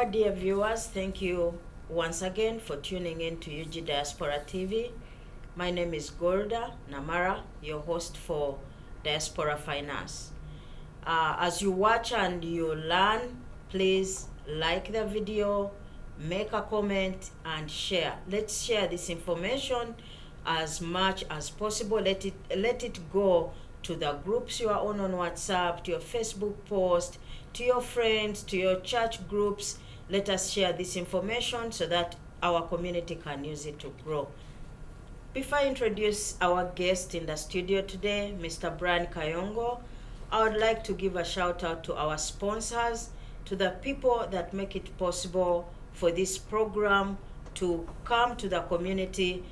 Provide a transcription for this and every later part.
Our dear viewers, thank you once again for tuning in to UG Diaspora TV. My name is Golda Namara, your host for Diaspora Finance. As you watch and you learn, please like the video, make a comment, and share. Let's share this information as much as possible. Let it go to the groups you are on WhatsApp, to your Facebook post, to your friends, to your church groups. Let us share this information so that our community can use it to grow. Before I introduce our guest in the studio today, Mr. Brian Kayongo, I would like to give a shout out to our sponsors, to the people that make it possible for this program to come to the community,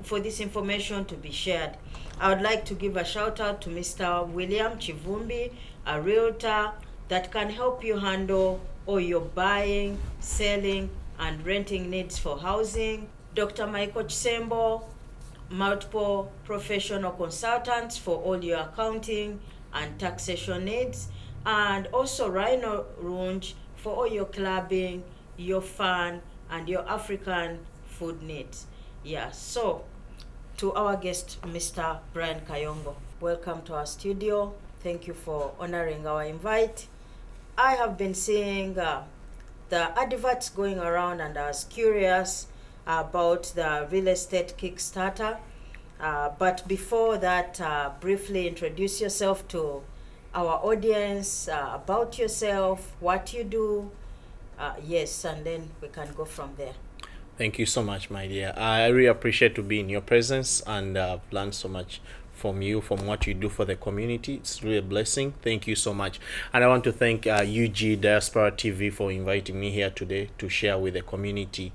for this information to be shared. I would like to give a shout out to Mr. William Chivumbi, a realtor that can help you handle all your buying, selling, and renting needs for housing. Dr. Michael Chisembo, multiple professional consultants for all your accounting and taxation needs, and also Rhino Runge for all your clubbing, your fun, and your African food needs. Yeah, so to our guest, Mr. Brian Kayongo, welcome to our studio. Thank you for honoring our invite. I have been seeing the adverts going around, and I was curious about the real estate Kickstarter. But before that, briefly introduce yourself to our audience, about yourself, what you do. Yes, and then we can go from there. Thank you so much, my dear. I really appreciate to be in your presence, and I've learned so much from you, from what you do for the community. It's really a blessing. Thank you so much. And I want to thank UG Diaspora TV for inviting me here today to share with the community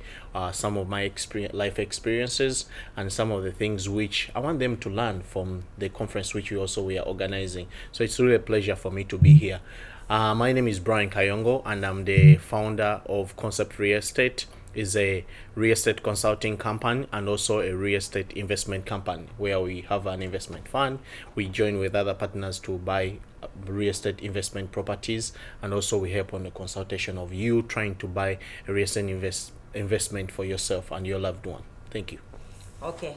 some of my life experiences and some of the things which I want them to learn from the conference which we are organizing. So it's really a pleasure for me to be here. My name is Brian Kayongo, and I'm the founder of Concept Real Estate. Is a real estate consulting company and also a real estate investment company where we have an investment fund. We join with other partners to buy real estate investment properties, and also we help on the consultation of you trying to buy a real estate investment for yourself and your loved one. Thank you. Okay,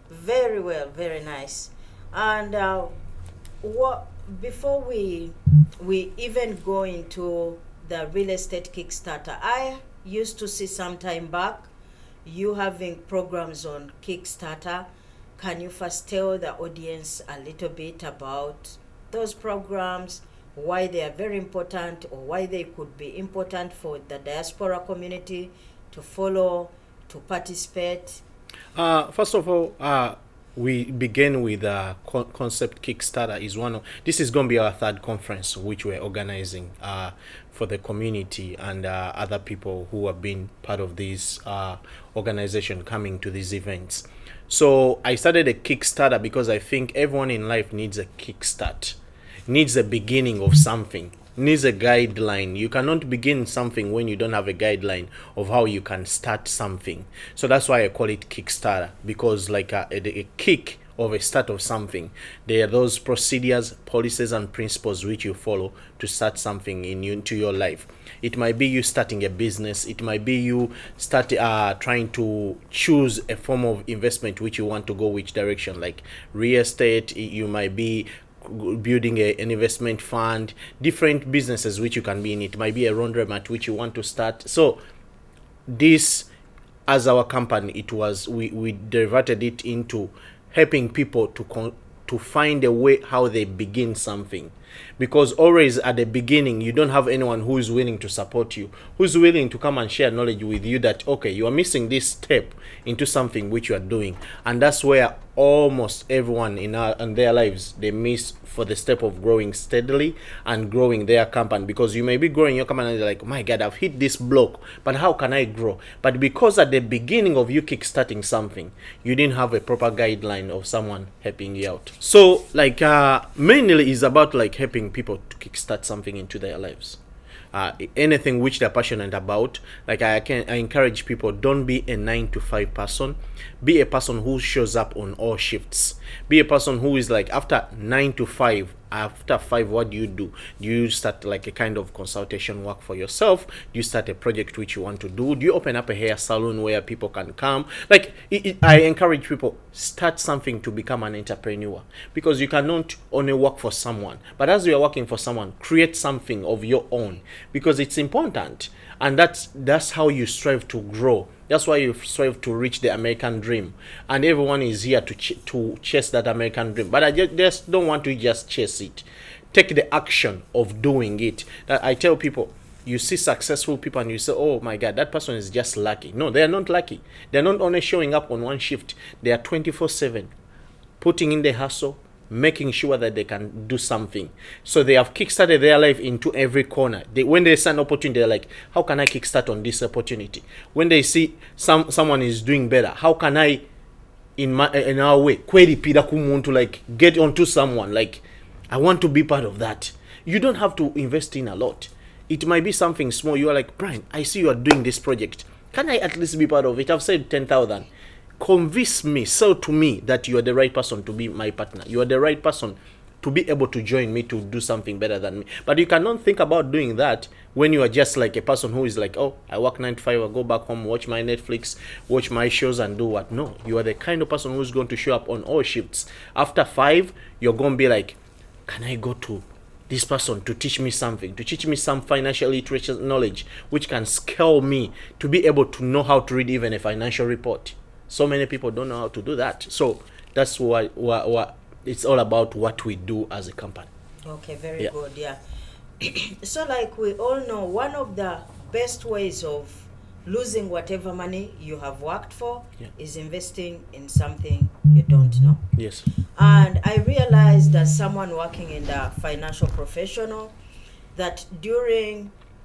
very well, very nice. And before we even go into the real estate Kickstarter, I used to see some time back you having programs on Kickstarter. Can you first tell the audience a little bit about those programs, why they are very important, or why they could be important for the diaspora community to follow, to participate? First of all, we begin with Concept Kickstarter. This is going to be our third conference which we're organizing for the community and other people who have been part of this organization coming to these events. So I started a Kickstarter because I think everyone in life needs a kickstart, needs a beginning of something, needs a guideline. You cannot begin something when you don't have a guideline of how you can start something. So that's why I call it Kickstarter, because like a kick of a start of something, there are those procedures, policies, and principles which you follow to start something into your life. It might be you starting a business. It might be you start trying to choose a form of investment which you want to go which direction, like real estate. You might be building an investment fund, different businesses which you can be in. It might be a laundromat which you want to start. So this, as our company, it was we diverted it into helping people to find a way how they begin something, because always at the beginning you don't have anyone who is willing to support you, who's willing to come and share knowledge with you that okay, you are missing this step into something which you are doing. And that's where almost everyone in their lives, they miss for the step of growing steadily and growing their company, because you may be growing your company and you're like, my God, I've hit this block, but how can I grow? But because at the beginning of you kickstarting something, you didn't have a proper guideline of someone helping you out. So like mainly is about like helping people to kickstart something into their lives. Anything which they're passionate about. Like I encourage people, don't be a 9-to-5 person. Be a person who shows up on all shifts. Be a person who is like, after 9 to 5, After 5, what do? Do you start like a kind of consultation work for yourself? Do you start a project which you want to do? Do you open up a hair salon where people can come? Like, I encourage people, start something to become an entrepreneur, because you cannot only work for someone, but as you are working for someone, create something of your own, because it's important. And that's how you strive to grow. That's why you strive to reach the American dream. And everyone is here to chase that American dream. But I just don't want to just chase it. Take the action of doing it. That I tell people, you see successful people and you say, oh my God, that person is just lucky. No, they are not lucky. They're not only showing up on one shift. They are 24/7, putting in the hustle, making sure that they can do something. So they have kickstarted their life into every corner. When they see an opportunity, they're like, how can I kickstart on this opportunity? When they see someone is doing better, how can I, in our way, to like get onto someone? Like, I want to be part of that. You don't have to invest in a lot. It might be something small. You are like, Brian, I see you are doing this project. Can I at least be part of it? I've said 10,000. Convince me, sell to me that you are the right person to be my partner. You are the right person to be able to join me to do something better than me. But you cannot think about doing that when you are just like a person who is like, oh, I work 9 to 5, I go back home, watch my Netflix, watch my shows and do what? No, you are the kind of person who's going to show up on all shifts. After 5, you're going to be like, can I go to this person to teach me something, to teach me some financial literature knowledge, which can scale me to be able to know how to read even a financial report. So many people don't know how to do that. So that's what it's all about, what we do as a company. Okay, very good. Yeah. So like we all know, one of the best ways of losing whatever money you have worked for is investing in something you don't know. Yes. And I realized that someone working in the financial professional, that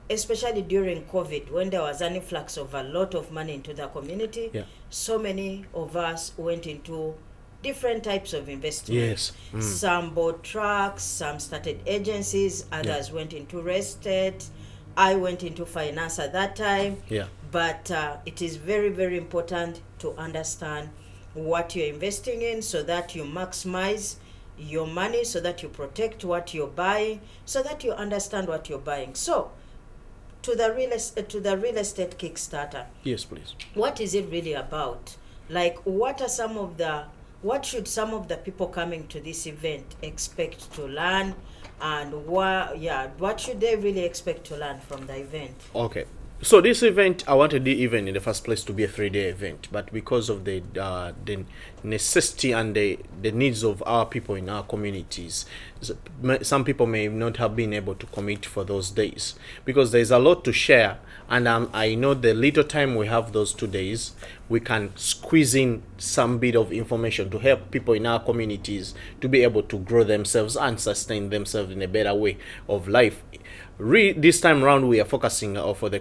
especially during COVID, when there was an influx of a lot of money into the community, so many of us went into different types of investment. Yes. Some bought trucks, some started agencies, others went into real estate. I went into finance at that time. Yeah. But it is very, very important to understand what you're investing in so that you maximize your money, so that you protect what you're buying, so that you understand what you're buying. So, to the real estate Kickstarter. Yes, please. What is it really about? Like, what should some of the people coming to this event expect to learn, and what should they really expect to learn from the event? Okay. So this event, I wanted the event in the first place to be a 3-day event, but because of the necessity and the needs of our people in our communities, some people may not have been able to commit for those days, because there's a lot to share, and I know the little time we have those 2 days, we can squeeze in some bit of information to help people in our communities to be able to grow themselves and sustain themselves in a better way of life. This time around, we are focusing for the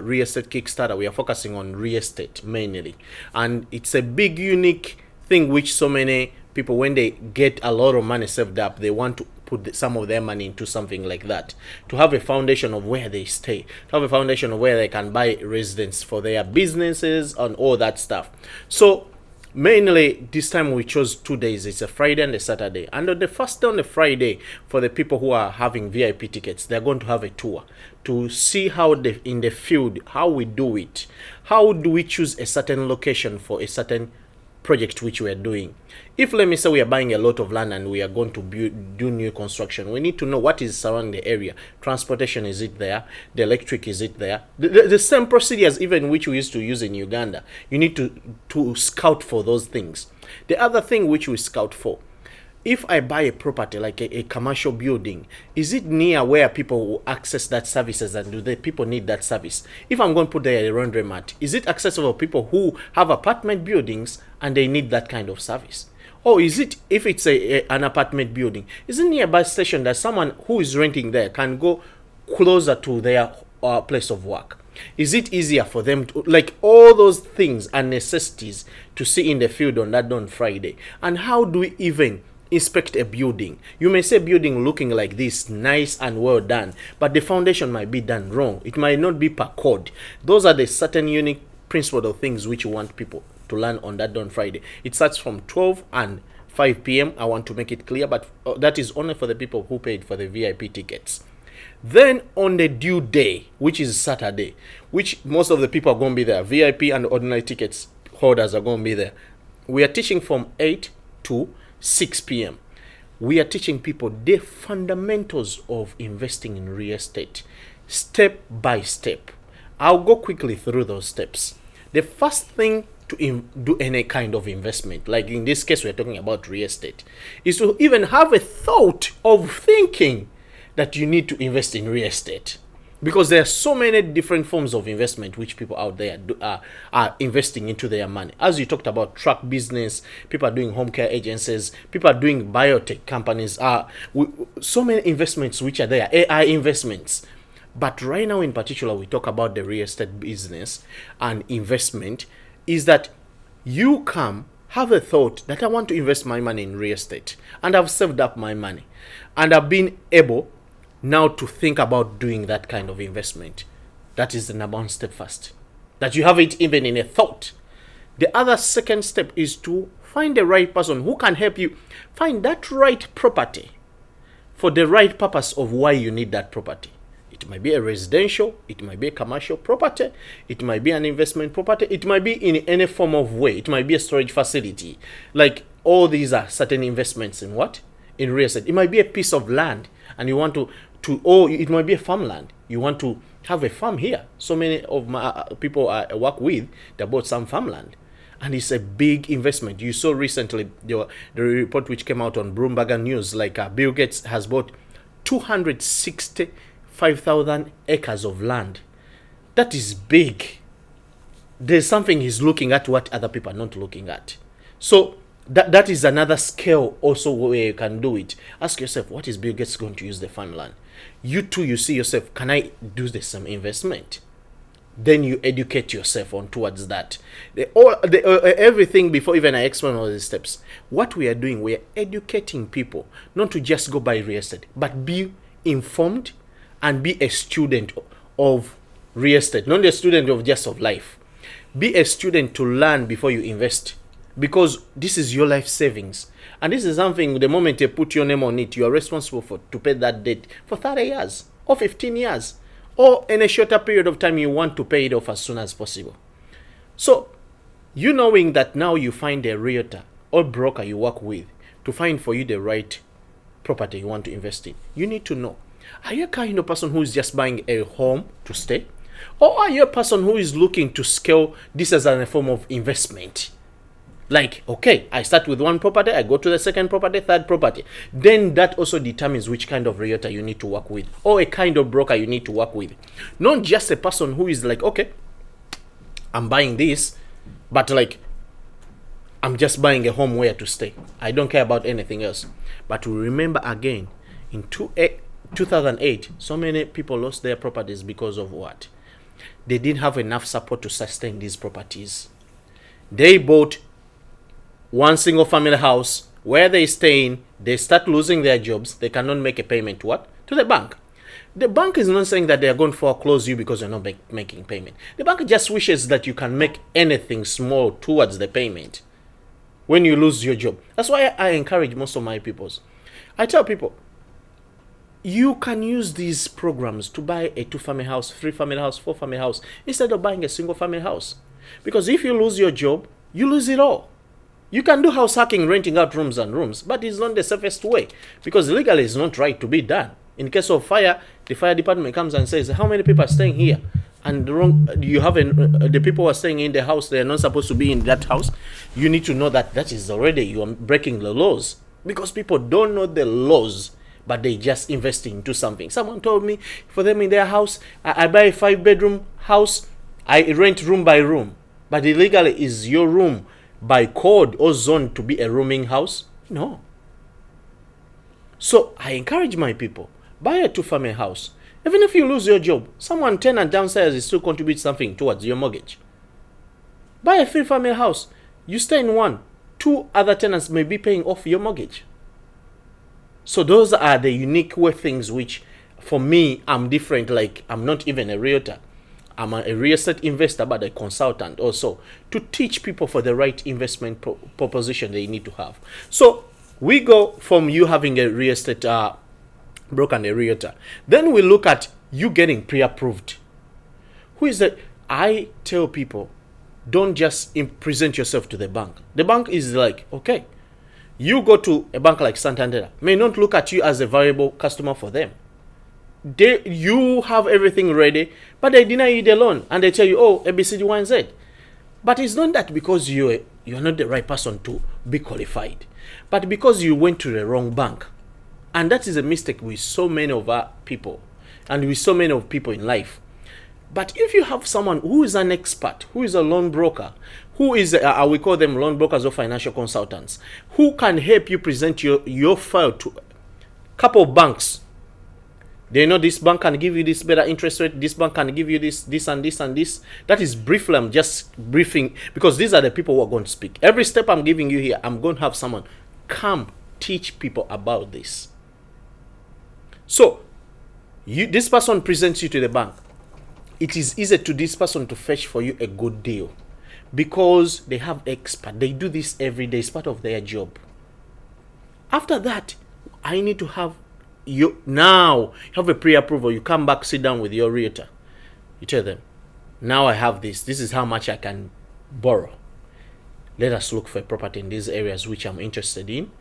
real estate Kickstarter. We are focusing on real estate mainly, and it's a big, unique thing which so many people, when they get a lot of money saved up, they want to put some of their money into something like that, to have a foundation of where they stay, to have a foundation of where they can buy residence for their businesses and all that stuff. So mainly this time we chose 2 days. It's a Friday and a Saturday, and on the first day, on the Friday, for the people who are having VIP tickets, they're going to have a tour to see how in the field, how we do it, how do we choose a certain location for a certain project which we are doing. If, let me say, we are buying a lot of land and we are going to do new construction, we need to know what is surrounding the area. Transportation, is it there? The electric, is it there? The same procedures even which we used to use in Uganda. You need to scout for those things. The other thing which we scout for, if I buy a property like a commercial building, is it near where people will access that services, and do the people need that service? If I'm going to put there a laundry mat, is it accessible to people who have apartment buildings and they need that kind of service? Or is it, if it's an apartment building, is it near a bus station that someone who is renting there can go closer to their place of work? Is it easier for them to, like, all those things are necessities to see in the field on Friday? And how do we even inspect a building? You may say building looking like this, nice and well done, but the foundation might be done wrong. It might not be per code. Those are the certain unique principles of things which you want people to learn on Friday. It starts from 12 and 5 p.m. I want to make it clear, but that is only for the people who paid for the VIP tickets. Then on the due day, which is Saturday, which most of the people are going to be there, VIP and ordinary tickets holders are going to be there. We are teaching from 8 to 6 p.m. We are teaching people the fundamentals of investing in real estate, step by step. I'll go quickly through those steps. The first thing to do any kind of investment, like in this case we're talking about real estate, is to even have a thought of thinking that you need to invest in real estate, because there are so many different forms of investment which people out there are investing into their money. As you talked about truck business, people are doing home care agencies, people are doing biotech companies, so many investments which are there, AI investments. But right now in particular, we talk about the real estate business and investment, is that you have a thought that I want to invest my money in real estate, and I've saved up my money, and I've been able now to think about doing that kind of investment. That is the number one step first, that you have it even in a thought. The other second step is to find the right person who can help you find that right property for the right purpose of why you need that property. It might be a residential, it might be a commercial property, it might be an investment property, it might be in any form of way, it might be a storage facility. Like, all these are certain investments in what? In real estate. It might be a piece of land and you want or it might be a farmland. You want to have a farm here. So many of my people I work with, they bought some farmland, and it's a big investment. You saw recently the report which came out on Bloomberg News, like Bill Gates has bought 265,000 acres of land. That is big. There's something he's looking at what other people are not looking at. So that is another scale also where you can do it. Ask yourself, what is Bill Gates going to use the farmland? You too, you see yourself, can I do the same investment? Then you educate yourself on towards that. Everything before even I explain all these steps. What we are doing, we are educating people not to just go buy real estate, but be informed and be a student of real estate, not a student of just of life. Be a student to learn before you invest, because this is your life savings, and this is something, the moment you put your name on it, you are responsible to pay that debt for 30 years or 15 years, or in a shorter period of time. You want to pay it off as soon as possible. So you knowing that, now you find a realtor or broker you work with to find for you the right property you want to invest in. You need to know, are you a kind of person who is just buying a home to stay, or are you a person who is looking to scale this as a form of investment? Like, okay, I start with one property, I go to the second property, third property. Then that also determines which kind of realtor you need to work with, or a kind of broker you need to work with. Not just a person who is like, okay, I'm buying this, but like, I'm just buying a home where to stay. I don't care about anything else. But remember again, in 2008, so many people lost their properties because of what? They didn't have enough support to sustain these properties. They bought one single family house where they stay in, they start losing their jobs, they cannot make a payment to what? To the bank. The bank is not saying that they are going to foreclose you because you're not making payment. The bank just wishes that you can make anything small towards the payment when you lose your job. That's why I encourage most of my peoples. I tell people, you can use these programs to buy a 2-family house, 3-family house, 4-family house, instead of buying a single family house. Because if you lose your job, you lose it all. You can do house hacking, renting out rooms and rooms, but it's not the safest way, because legally it's not right to be done. In case of fire, the fire department comes and says, how many people are staying here? And the people who are staying in the house, they are not supposed to be in that house. You need to know that that is already, you are breaking the laws, because people don't know the laws, but they just invest into something. Someone told me, for them in their house, I buy a 5-bedroom house, I rent room by room, but illegally is your room by code or zone to be a rooming house? No. So I encourage my people, buy a 2-family house. Even if you lose your job, someone tenant downstairs is still contribute something towards your mortgage. Buy a 3-family house. You stay in one. 2 other tenants may be paying off your mortgage. So those are the unique things which, for me, I'm different. Like, I'm not even a realtor. I'm a real estate investor, but a consultant also, to teach people for the right investment proposition they need to have. So we go from you having a real estate broker and a realtor. Then we look at you getting pre-approved. Who is that? I tell people, don't just present yourself to the bank. The bank is like, okay, you go to a bank like Santander, may not look at you as a valuable customer for them. You have everything ready, but they deny you the loan and they tell you, oh, ABCD1Z. But it's not that because you're not the right person to be qualified, but because you went to the wrong bank. And that is a mistake with so many of our people and with so many of people in life. But if you have someone who is an expert, who is a loan broker, who is, we call them loan brokers or financial consultants, who can help you present your file to a couple of banks. They know this bank can give you this better interest rate, this bank can give you this and this and this. That is briefly, I'm just briefing, because these are the people who are going to speak. Every step I'm giving you here, I'm going to have someone come teach people about this. So, this person presents you to the bank. It is easy to this person to fetch for you a good deal because they have expert. They do this every day. It's part of their job. After that, I need to have you have a pre-approval. You come back, sit down with your realtor. You tell them, now I have this. This is how much I can borrow. Let us look for a property in these areas which I'm interested in.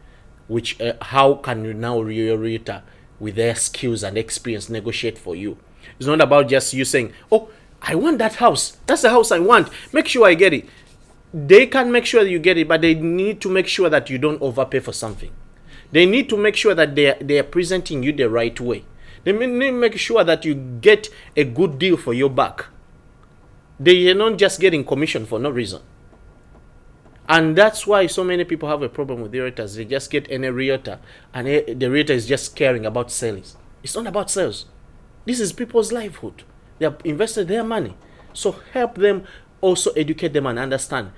Which how can you now your realtor with their skills and experience negotiate for you? It's not about just you saying, oh, I want that house. That's the house I want. Make sure I get it. They can make sure that you get it, but they need to make sure that you don't overpay for something. They need to make sure that they are presenting you the right way. They need to make sure that you get a good deal for your buck. They are not just getting commission for no reason. And that's why so many people have a problem with the realtors. They just get any realtor, and the realtor is just caring about sales. It's not about sales. This is people's livelihood. They have invested their money. So help them, also educate them and understand.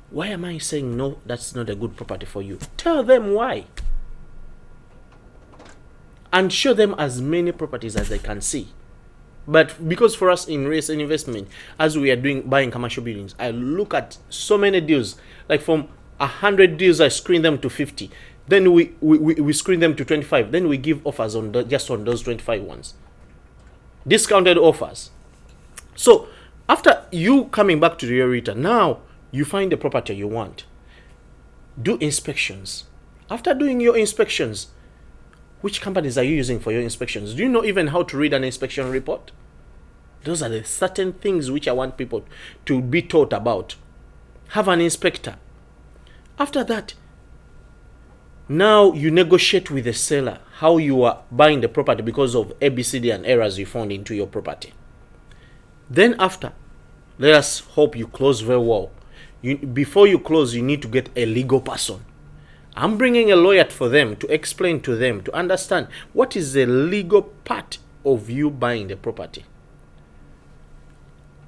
Why am I saying no, that's not a good property for you? Tell them why. And show them as many properties as they can see. But because for us in real estate investment, as we are buying commercial buildings, I look at so many deals. Like from 100 deals, I screen them to 50. Then we screen them to 25. Then we give offers on just on those 25 ones. Discounted offers. So after you coming back to the realtor, now you find the property you want. Do inspections. After doing your inspections, which companies are you using for your inspections? Do you know even how to read an inspection report? Those are the certain things which I want people to be taught about. Have an inspector. After that, now you negotiate with the seller how you are buying the property because of ABCD and errors you found into your property. Then after, let us hope you close very well. Before you close, you need to get a legal person. I'm bringing a lawyer for them to explain to them, to understand what is the legal part of you buying the property.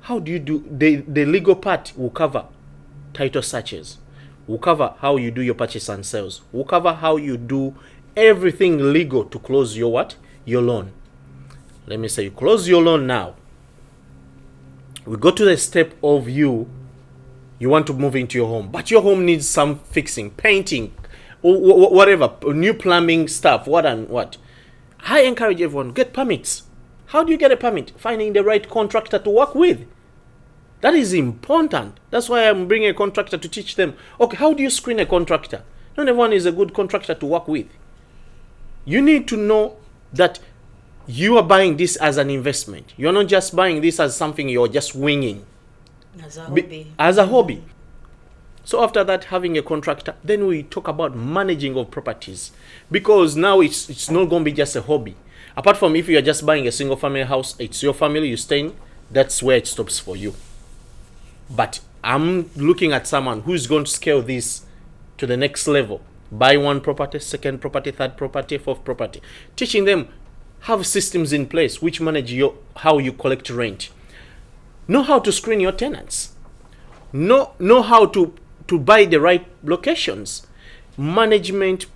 How do you do? The legal part will cover title searches, will cover how you do your purchase and sales, will cover how you do everything legal to close your what? Your loan. Let me say you close your loan now. We go to the step of you want to move into your home, but your home needs some fixing, painting, or whatever, new plumbing stuff, what and what. I encourage everyone, get permits. How do you get a permit? Finding the right contractor to work with. That is important. That's why I'm bringing a contractor to teach them. Okay, how do you screen a contractor? Not everyone is a good contractor to work with. You need to know that you are buying this as an investment. You're not just buying this as something you're just winging. As a hobby. As a hobby. So after that, having a contractor, then we talk about managing of properties. Because now it's not going to be just a hobby. Apart from if you're just buying a single family house, it's your family, you stay in, that's where it stops for you. But I'm looking at someone who's going to scale this to the next level. Buy one property, second property, third property, fourth property. Teaching them, have systems in place which manage how you collect rent. Know how to screen your tenants. Know how to buy the right locations. Management,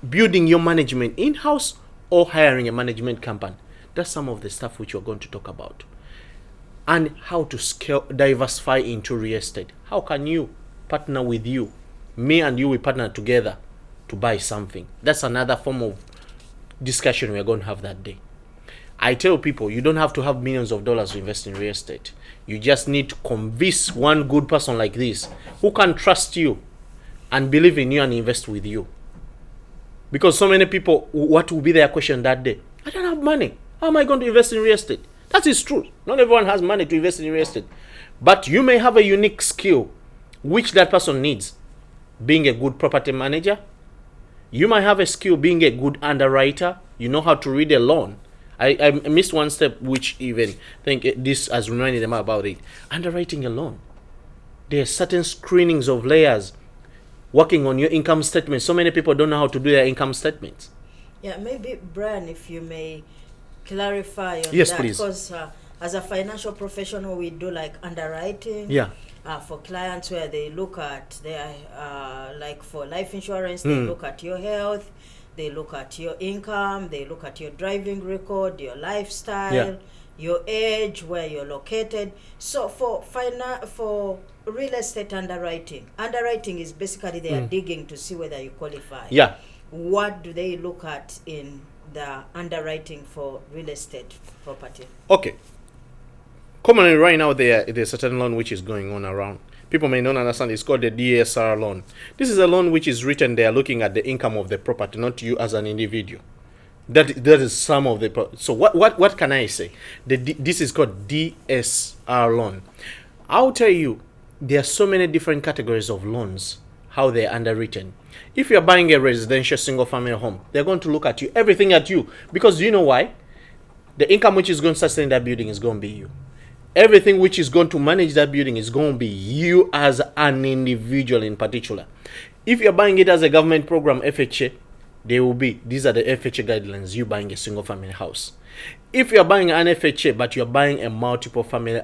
building your management in-house or hiring a management company. That's some of the stuff which we're going to talk about. and how to scale, diversify into real estate. How can you partner with you? Me and you, we partner together to buy something. That's another form of discussion we're going to have that day. I tell people, you don't have to have millions of dollars to invest in real estate. You just need to convince one good person like this who can trust you and believe in you and invest with you. Because so many people, what will be their question that day? I don't have money. How am I going to invest in real estate? That is true. Not everyone has money to invest in real estate. But you may have a unique skill which that person needs. Being a good property manager. You might have a skill being a good underwriter. You know how to read a loan. I missed one step, which even think this has reminded them about it. Underwriting a loan. There are certain screenings of layers. Working on your income statement. So many people don't know how to do their income statements. Yeah, maybe Brian, if you may clarify on yes, that. Please. Because as a financial professional, we do like underwriting. Yeah. For clients where they look at their, like for life insurance, they look at your health, they look at your income, they look at your driving record, your lifestyle, your age, where you're located. So for real estate underwriting is basically they are digging to see whether you qualify. Yeah. What do they look at in the underwriting for real estate property? Okay. Commonly right now there's a certain loan which is going on around. People may not understand. It's called the DSR loan. This is a loan which is written. They are looking at the income of the property, not you as an individual. That is some of the. So what can I say? This is called DSR loan. I'll tell you, there are so many different categories of loans. How they're underwritten. If you're buying a residential single-family home, they're going to look at you, everything at you, because you know why? The income which is going to sustain that building is going to be you. Everything which is going to manage that building is going to be you as an individual in particular. If you're buying it as a government program, FHA, these are the FHA guidelines, you buying a single family house. If you're buying an FHA, but you're buying a multiple family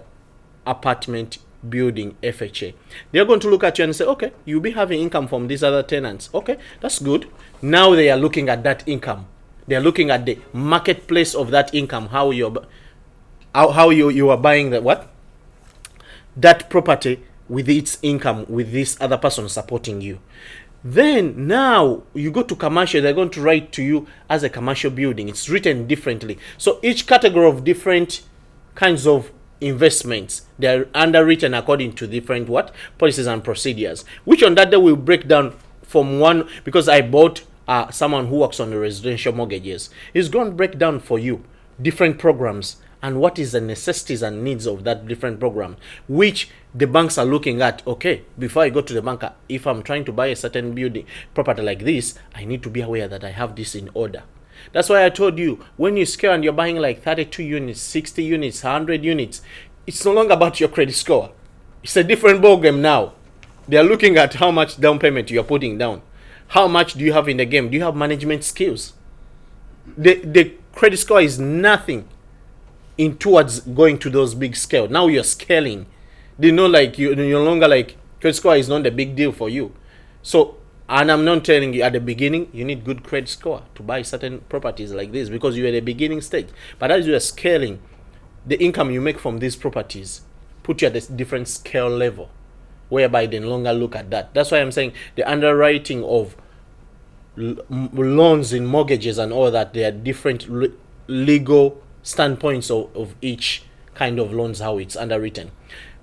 apartment building FHA, they're going to look at you and say, okay, you'll be having income from these other tenants. Okay, that's good. Now they are looking at that income. They're looking at the marketplace of that income, how you are buying that property with its income, with this other person supporting you. Then now you go to commercial, they're going to write to you as a commercial building. It's written differently. So each category of different kinds of investments, they're underwritten according to different policies and procedures, which on that day will break down from one, because I bought someone who works on the residential mortgages. It's going to break down for you different programs and what is the necessities and needs of that different program, which the banks are looking at. Okay, before I go to the banker, if I'm trying to buy a certain building property like this, I need to be aware that I have this in order. That's why I told you, when you scale and you're buying like 32 units, 60 units, 100 units, it's no longer about your credit score. It's a different ballgame now. They're looking at how much down payment you're putting down. How much do you have in the game? Do you have management skills? The credit score is nothing in towards going to those big scale. Now you're scaling. They know you're no longer credit score is not a big deal for you. So, and I'm not telling you at the beginning, you need good credit score to buy certain properties like this because you're at the beginning stage. But as you are scaling, the income you make from these properties put you at a different scale level, whereby they no longer look at that. That's why I'm saying the underwriting of loans in mortgages and all that, there are different legal standpoints of each kind of loans, how it's underwritten.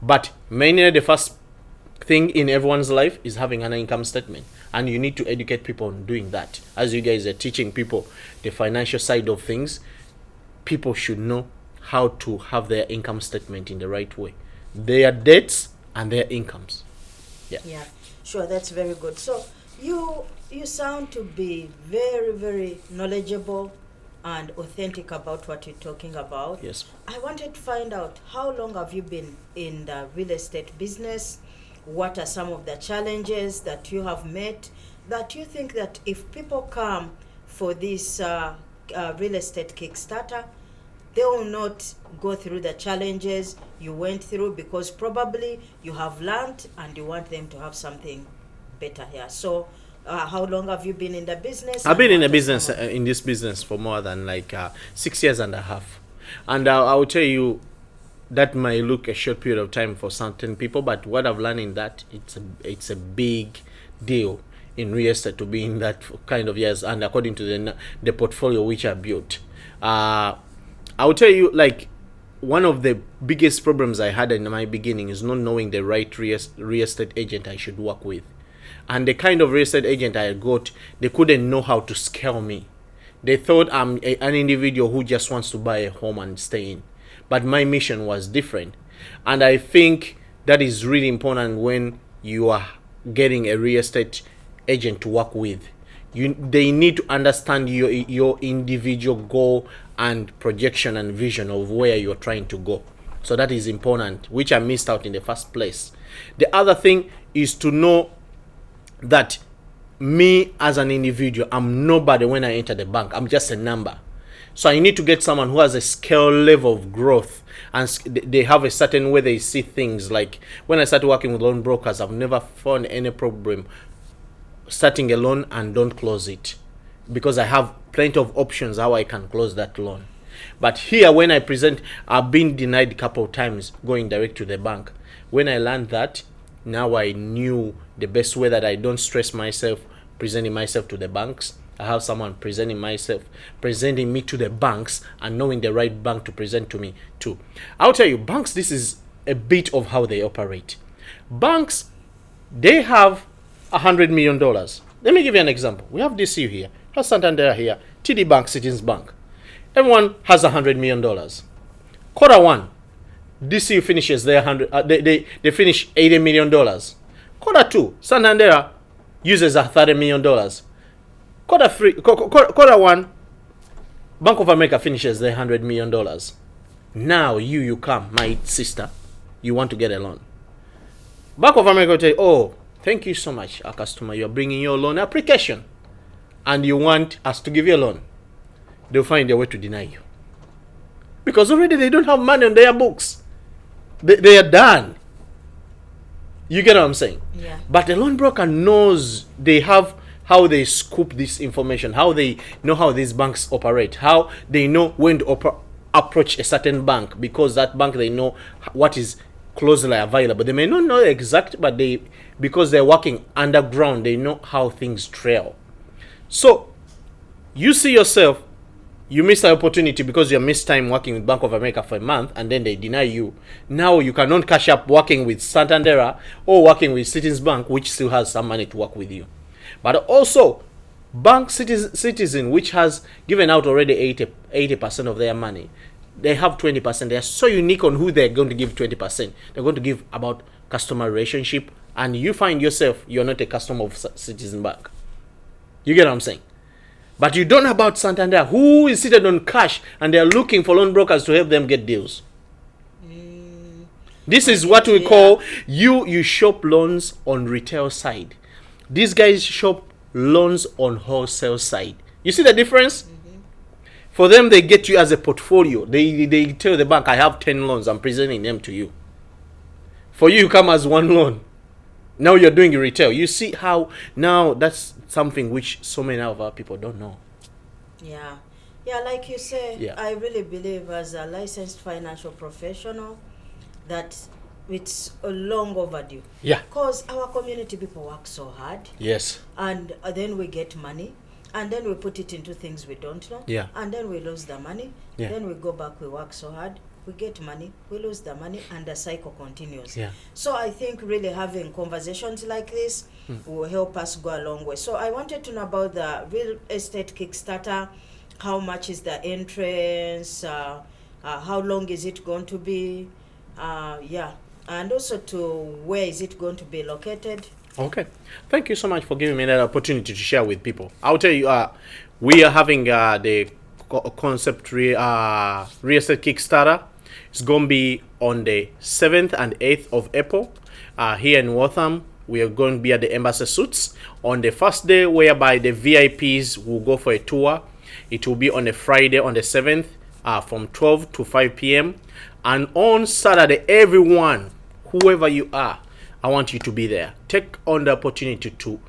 But mainly the first thing in everyone's life is having an income statement, and you need to educate people on doing that. As you guys are teaching people the financial side of things, people should know how to have their income statement in the right way, their debts and their incomes. Yeah, sure, that's very good. So you sound to be very, very knowledgeable and authentic about what you're talking about. Yes. I wanted to find out, how long have you been in the real estate business? What are some of the challenges that you have met that you think that if people come for this real estate Kickstarter, they will not go through the challenges you went through, because probably you have learned and you want them to have something better here. So how long have you been in the business? I've been in this business for more than 6 years and a half. And I will tell you, that might look a short period of time for certain people, but what I've learned in that, it's a big deal in real estate to be in that kind of years, and according to the portfolio which I built. I'll tell you, like, one of the biggest problems I had in my beginning is not knowing the right real estate agent I should work with. And the kind of real estate agent I got, they couldn't know how to scale me. They thought I'm an individual who just wants to buy a home and stay in. But my mission was different. And I think that is really important when you are getting a real estate agent to work with. They need to understand your individual goal and projection and vision of where you're trying to go. So that is important, which I missed out in the first place. The other thing is to know that me as an individual, I'm nobody when I enter the bank. I'm just a number. So I need to get someone who has a scale level of growth, and they have a certain way they see things. Like when I started working with loan brokers, I've never found any problem starting a loan and don't close it, because I have plenty of options how I can close that loan. But here, when I present, I've been denied a couple of times going direct to the bank. When I learned that, now I knew the best way that I don't stress myself presenting myself to the banks. I have someone presenting me to the banks, and knowing the right bank to present to me too. I'll tell you, banks, this is a bit of how they operate. Banks, they have $100 million. Let me give you an example. We have DCU here, has Santander here, TD Bank, Citizens Bank. Everyone has $100 million. Quarter one, DCU finishes their they finish $80 million. Quarter two, Santander uses $30 million. Quarter one, Bank of America finishes their $100 million. Now you come, my sister, you want to get a loan. Bank of America will tell you, oh, thank you so much, our customer. You're bringing your loan application and you want us to give you a loan. They'll find a way to deny you. Because already they don't have money on their books. They are done. You get what I'm saying? Yeah. But the loan broker knows, they have how they scoop this information, how they know how these banks operate, how they know when to approach a certain bank, because that bank, they know what is closely available. They may not know exact, but because they're working underground, they know how things trail. So you see yourself, you miss the opportunity because you missed time working with Bank of America for a month, and then they deny you. Now you cannot catch up working with Santander or working with Citizens Bank, which still has some money to work with you. But also, Bank Citizen, which has given out already 80% of their money, they have 20%. They are so unique on who they're going to give 20%. They're going to give about customer relationship, and you find yourself, you're not a customer of Citizen Bank. You get what I'm saying? But you don't know about Santander, who is seated on cash, and they're looking for loan brokers to help them get deals. This is what we call, you shop loans on retail side. These guys shop loans on wholesale side. You see the difference? Mm-hmm. For them, they get you as a portfolio. They tell the bank, I have 10 loans, I'm presenting them to you. For you come as one loan. Now you're doing retail. You see how now that's something which so many of our people don't know. Yeah, like you say, I really believe as a licensed financial professional that it's a long overdue. Yeah. Because our community people work so hard. Yes. And then we get money, and then we put it into things we don't know. Yeah. And then we lose the money. Yeah. Then we go back, we work so hard, we get money, we lose the money, and the cycle continues. Yeah. So I think really having conversations like this will help us go a long way. So I wanted to know about the real estate Kickstarter. How much is the entrance? How long is it going to be? And also to where is it going to be located? Okay. Thank you so much for giving me that opportunity to share with people. I'll tell you, we are having the concept real estate Kickstarter. It's going to be on the 7th and 8th of April here in Waltham. We are going to be at the Embassy Suites on the first day, whereby the VIPs will go for a tour. It will be on a Friday on the 7th from 12 to 5 p.m. And on Saturday, everyone, whoever you are, I want you to be there. Take on the opportunity to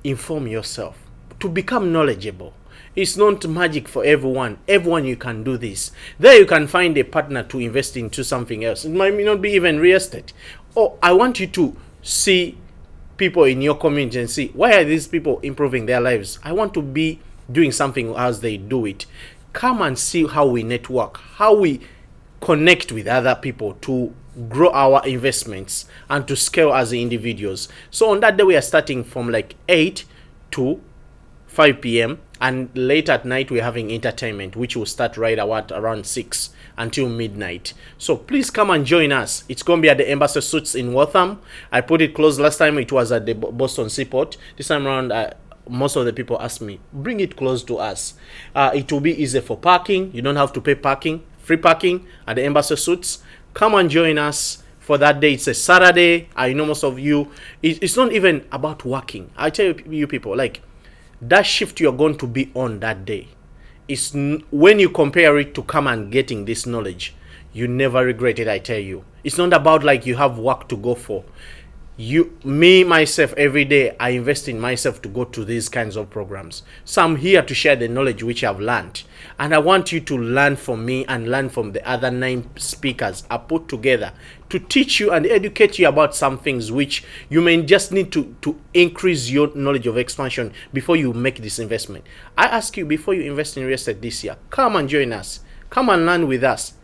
inform yourself, to become knowledgeable. It's not magic for everyone. Everyone, you can do this. There you can find a partner to invest into something else. It might not be even real estate. Or I want you to see people in your community and see, why are these people improving their lives? I want to be doing something as they do it. Come and see how we network, how we connect with other people to grow our investments and to scale as individuals. So on that day, we are starting from like 8 to 5 p.m. and late at night we're having entertainment, which will start right around 6 until midnight. So please come and join us. It's going to be at the Embassy Suites in Waltham. I put it closed last time. It was at the Boston Seaport. This time around, most of the people ask me, bring it close to us. It will be easy for parking. You don't have to pay parking, free parking at the Embassy Suites. Come and join us for that day. It's a Saturday. I know most of you, it's not even about working. I tell you people, like, that shift you're going to be on that day is, when you compare it to come and getting this knowledge, you never regret it. I tell you, it's not about like you have work to go for. Myself, every day I invest in myself to go to these kinds of programs. So I'm here to share the knowledge which I've learned, and I want you to learn from me and learn from the other 9 speakers I put together to teach you and educate you about some things which you may just need to increase your knowledge of expansion before you make this investment. I ask you, before you invest in real estate this year, come and join us. Come and learn with us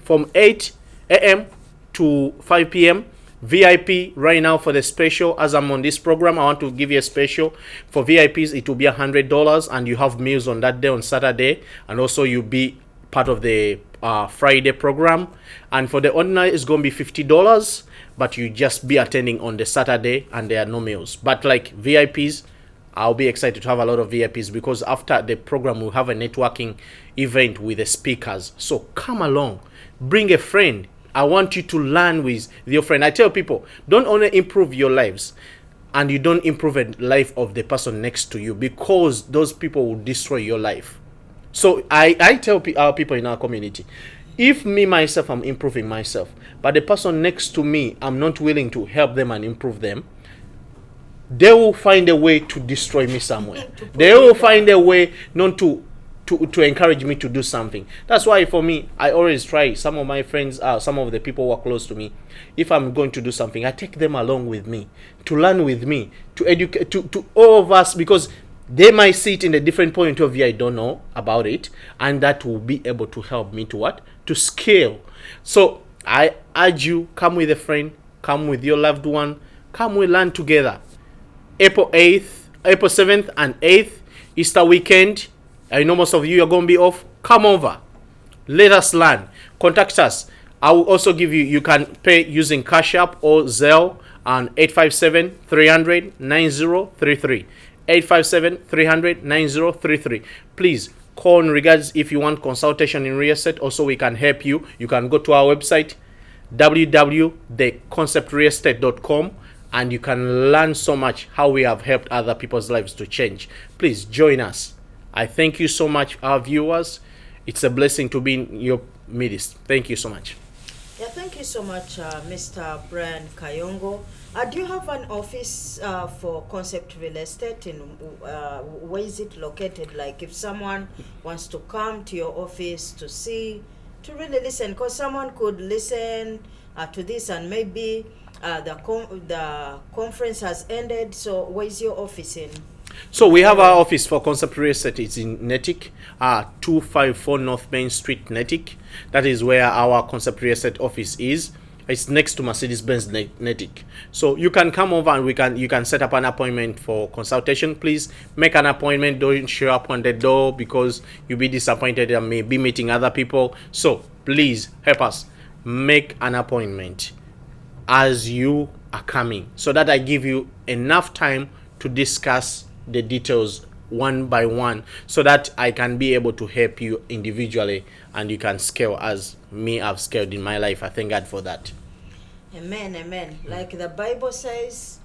from 8 a.m. to 5 p.m. VIP right now for the special. As I'm on this program, I want to give you a special. For VIPs, it will be $100, and you have meals on that day, on Saturday, and also you'll be part of the Friday program. And for the ordinary, it's going to be $50, but you just be attending on the Saturday, and there are no meals. But like VIPs, I'll be excited to have a lot of VIPs, because after the program, we'll have a networking event with the speakers. So come along, bring a friend. I want you to learn with your friend. I tell people, don't only improve your lives, and you don't improve the life of the person next to you, because those people will destroy your life. So I tell our people in our community, if me myself, I'm improving myself, but the person next to me, I'm not willing to help them and improve them, they will find a way to destroy me somewhere. They will find a way not to encourage me to do something. That's why for me, I always try, some of my friends, some of the people who are close to me, if I'm going to do something, I take them along with me, to learn with me, to educate, to all of us, because they might see it in a different point of view. I don't know about it, and that will be able to help me to what? To scale. So I urge you, come with a friend, come with your loved one, come, we learn together. April 7th and 8th, Easter weekend. I know most of you are going to be off. Come over. Let us learn. Contact us. I will also give you can pay using Cash App or Zelle on 857-300-9033. 857-300-9033. Please call in regards if you want consultation in real estate. Also, we can help you. You can go to our website, www.theconceptrealestate.com, and you can learn so much how we have helped other people's lives to change. Please join us. I thank you so much, our viewers. It's a blessing to be in your midst. Thank you so much. Yeah, thank you so much, Mr. Brian Kayongo. Do you have an office for Concept Real Estate? Where is it located? Like, if someone wants to come to your office to see, to really listen, because someone could listen to this and maybe the conference has ended. So where is your office in? So we have our office for Concept Real Estate. It's in Natick, 254 North Main Street, Natick. That is where our Concept Real Estate office is. It's next to Mercedes-Benz Natick. So you can come over and you can set up an appointment for consultation. Please make an appointment. Don't show up on the door because you'll be disappointed and may be meeting other people. So please help us make an appointment as you are coming, so that I give you enough time to discuss the details one by one, so that I can be able to help you individually and you can scale as me I've scaled in my life. I thank God for that. Amen, amen. Like the Bible says,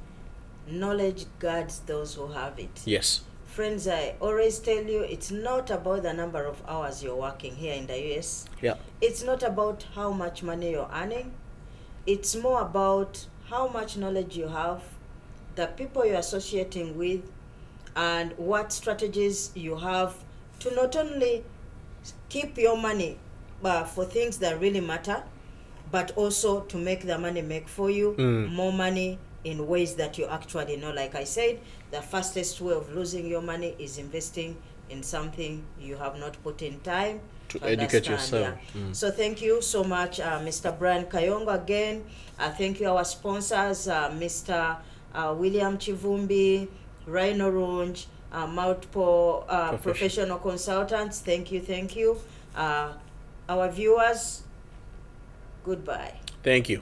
knowledge guards those who have it. Yes. Friends, I always tell you, it's not about the number of hours you're working here in the US. Yeah. It's not about how much money you're earning. It's more about how much knowledge you have, the people you're associating with, and what strategies you have to not only keep your money for things that really matter, but also to make the money make for you more money in ways that you actually know. Like I said, the fastest way of losing your money is investing in something you have not put in time to educate yourself. Yeah. So thank you so much, Mr. Brian Kayongo again. Thank you our sponsors, Mr. William Chivumbi, Rhino Runge, multiple professional consultants. Thank you. Our viewers, goodbye. Thank you.